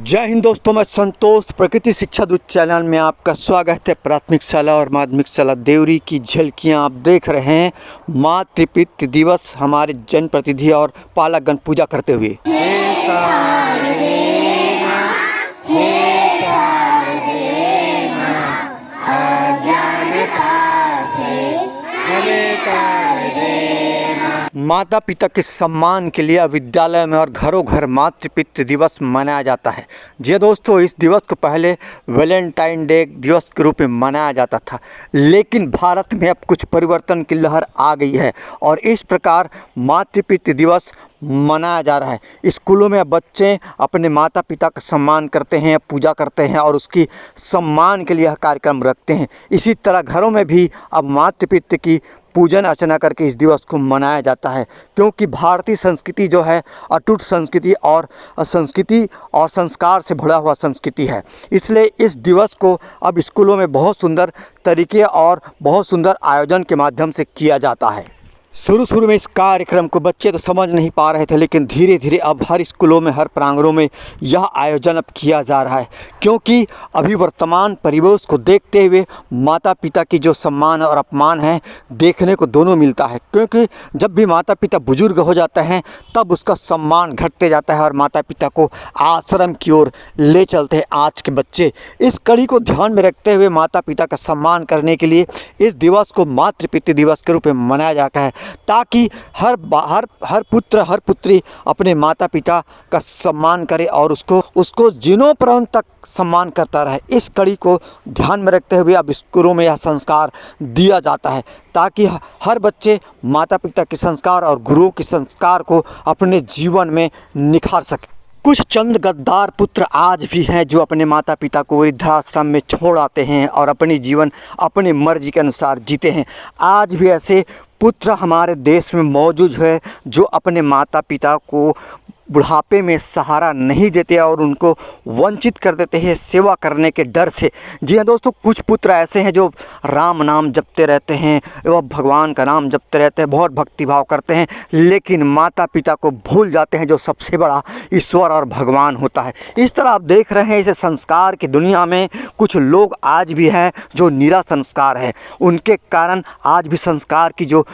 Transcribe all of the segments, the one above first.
जय हिंद दोस्तों, मैं संतोष प्रकृति शिक्षा दूत चैनल में आपका स्वागत है। प्राथमिक शाला और माध्यमिक शाला देवरी की झलकियां आप देख रहे हैं। मातृ पितृ दिवस हमारे जनप्रतिनिधि और पालकगण पूजा करते हुए। माता पिता के सम्मान के लिए विद्यालय में और घरों घर मातृ पितृ दिवस मनाया जाता है। जी दोस्तों, इस दिवस को पहले वैलेंटाइन डे दिवस के रूप में मनाया जाता था, लेकिन भारत में अब कुछ परिवर्तन की लहर आ गई है और इस प्रकार मातृ पितृ दिवस मनाया जा रहा है। स्कूलों में बच्चे अपने माता पिता का सम्मान करते हैं, पूजा करते हैं और उसकी सम्मान के लिए यह कार्यक्रम रखते हैं। इसी तरह घरों में भी अब मातृ पितृ की पूजन अर्चना करके इस दिवस को मनाया जाता है, क्योंकि भारतीय संस्कृति जो है अटूट संस्कृति और संस्कार से भरा हुआ संस्कृति है। इसलिए इस दिवस को अब स्कूलों में बहुत सुंदर तरीके और बहुत सुंदर आयोजन के माध्यम से किया जाता है। शुरू में इस कार्यक्रम को बच्चे तो समझ नहीं पा रहे थे, लेकिन धीरे धीरे अब हर स्कूलों में, हर प्रांगणों में यह आयोजन अब किया जा रहा है, क्योंकि अभी वर्तमान परिवेश को देखते हुए माता पिता की जो सम्मान और अपमान है देखने को दोनों मिलता है। क्योंकि जब भी माता पिता बुजुर्ग हो जाते हैं तब उसका सम्मान घटते जाता है और माता पिता को आश्रम की ओर ले चलते हैं आज के बच्चे। इस कड़ी को ध्यान में रखते हुए माता पिता का सम्मान करने के लिए इस दिवस को मातृ पितृ दिवस के रूप में मनाया जाता है, ताकि हर पुत्र हर पुत्री अपने माता पिता का सम्मान करे और उसको जीनों पर्यंत तक सम्मान करता रहे। इस कड़ी को ध्यान में रखते हुए अब स्कूलों में यह संस्कार दिया जाता है, ताकि हर बच्चे माता पिता के संस्कार और गुरुओं के संस्कार को अपने जीवन में निखार सके। कुछ चंद गद्दार पुत्र आज भी हैं जो अपने माता पिता को वृद्धाश्रम में छोड़ आते हैं और अपनी जीवन अपनी मर्जी के अनुसार जीते हैं। आज भी ऐसे पुत्र हमारे देश में मौजूद है जो अपने माता पिता को बुढ़ापे में सहारा नहीं देते और उनको वंचित कर देते हैं सेवा करने के डर से। जी हाँ दोस्तों, कुछ पुत्र ऐसे हैं जो राम नाम जपते रहते हैं एवं भगवान का नाम जपते रहते हैं, बहुत भक्तिभाव करते हैं, लेकिन माता पिता को भूल जाते हैं जो सबसे बड़ा ईश्वर और भगवान होता है। इस तरह आप देख रहे हैं, इसे संस्कार की दुनिया में कुछ लोग आज भी हैं जो निरा संस्कार है, उनके कारण आज भी संस्कार की जो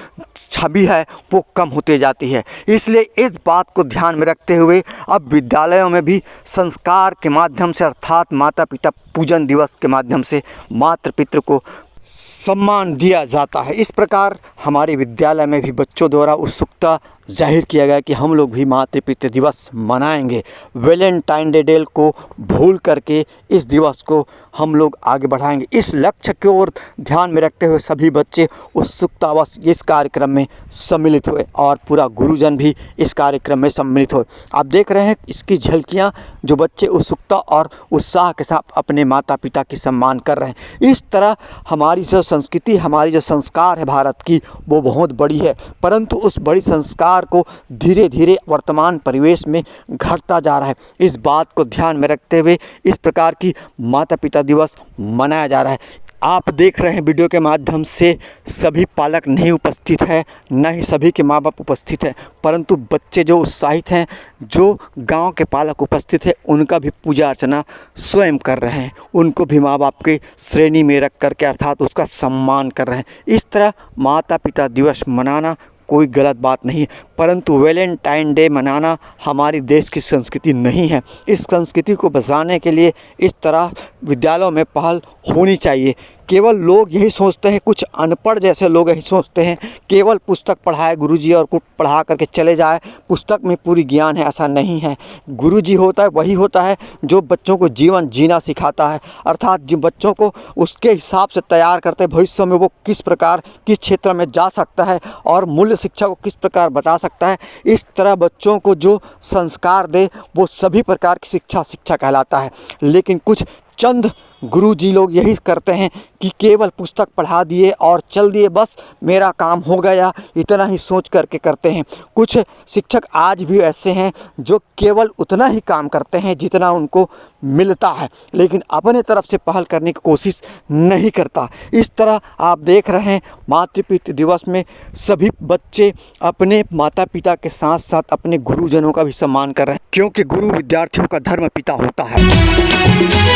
छवि है वो कम होती जाती है। इसलिए इस बात को ध्यान में रखते हुए अब विद्यालयों में भी संस्कार के माध्यम से अर्थात माता पिता पूजन दिवस के माध्यम से मातृ पितृ को सम्मान दिया जाता है। इस प्रकार हमारे विद्यालय में भी बच्चों द्वारा उत्सुकता जाहिर किया गया कि हम लोग भी मातृ पितृ दिवस मनाएंगे। वैलेंटाइन डे को भूल करके इस दिवस को हम लोग आगे बढ़ाएंगे। इस लक्ष्य की ओर ध्यान में रखते हुए सभी बच्चे उत्सुकतावश इस कार्यक्रम में सम्मिलित हुए और पूरा गुरुजन भी इस कार्यक्रम में सम्मिलित हुए। आप देख रहे हैं इसकी झलकियाँ, जो बच्चे उत्सुकता और उत्साह के साथ अपने माता पिता की सम्मान कर रहे हैं। इस तरह हमारी जो संस्कृति, हमारी जो संस्कार है भारत की, वो बहुत बड़ी है, परंतु उस बड़ी संस्कार को धीरे धीरे वर्तमान परिवेश में घटता जा रहा है। इस बात को ध्यान में रखते हुए इस प्रकार की माता पिता दिवस मनाया जा रहा है। आप देख रहे हैं वीडियो के माध्यम से सभी पालक नहीं उपस्थित है, न ही सभी के माँ बाप उपस्थित हैं, परंतु बच्चे जो उत्साहित हैं, जो गांव के पालक उपस्थित हैं, उनका भी पूजा अर्चना स्वयं कर रहे हैं, उनको भी माँ बाप के श्रेणी में रख करके अर्थात उसका सम्मान कर रहे हैं। इस तरह माता पिता दिवस मनाना कोई गलत बात नहीं है, परंतु वैलेंटाइन डे मनाना हमारे देश की संस्कृति नहीं है। इस संस्कृति को बचाने के लिए इस तरह विद्यालयों में पहल होनी चाहिए। केवल लोग यही सोचते हैं, कुछ अनपढ़ जैसे लोग यही सोचते हैं, केवल पुस्तक पढ़ाए गुरुजी और कुछ पढ़ा करके चले जाए, पुस्तक में पूरी ज्ञान है, ऐसा नहीं है। गुरुजी होता है वही होता है जो बच्चों को जीवन जीना सिखाता है, अर्थात जो बच्चों को उसके हिसाब से तैयार करते हैं भविष्य में वो किस प्रकार किस क्षेत्र में जा सकता है और मूल्य शिक्षा को किस प्रकार बता सकता है। इस तरह बच्चों को जो संस्कार दे वो सभी प्रकार की शिक्षा कहलाता है। लेकिन कुछ चंद गुरुजी लोग यही करते हैं कि केवल पुस्तक पढ़ा दिए और चल दिए, बस मेरा काम हो गया, इतना ही सोच करके करते हैं। कुछ शिक्षक आज भी ऐसे हैं जो केवल उतना ही काम करते हैं जितना उनको मिलता है, लेकिन अपने तरफ से पहल करने की कोशिश नहीं करता। इस तरह आप देख रहे हैं मातृ पितृ दिवस में सभी बच्चे अपने माता पिता के साथ साथ अपने गुरुजनों का भी सम्मान कर रहे हैं, क्योंकि गुरु विद्यार्थियों का धर्म पिता होता है।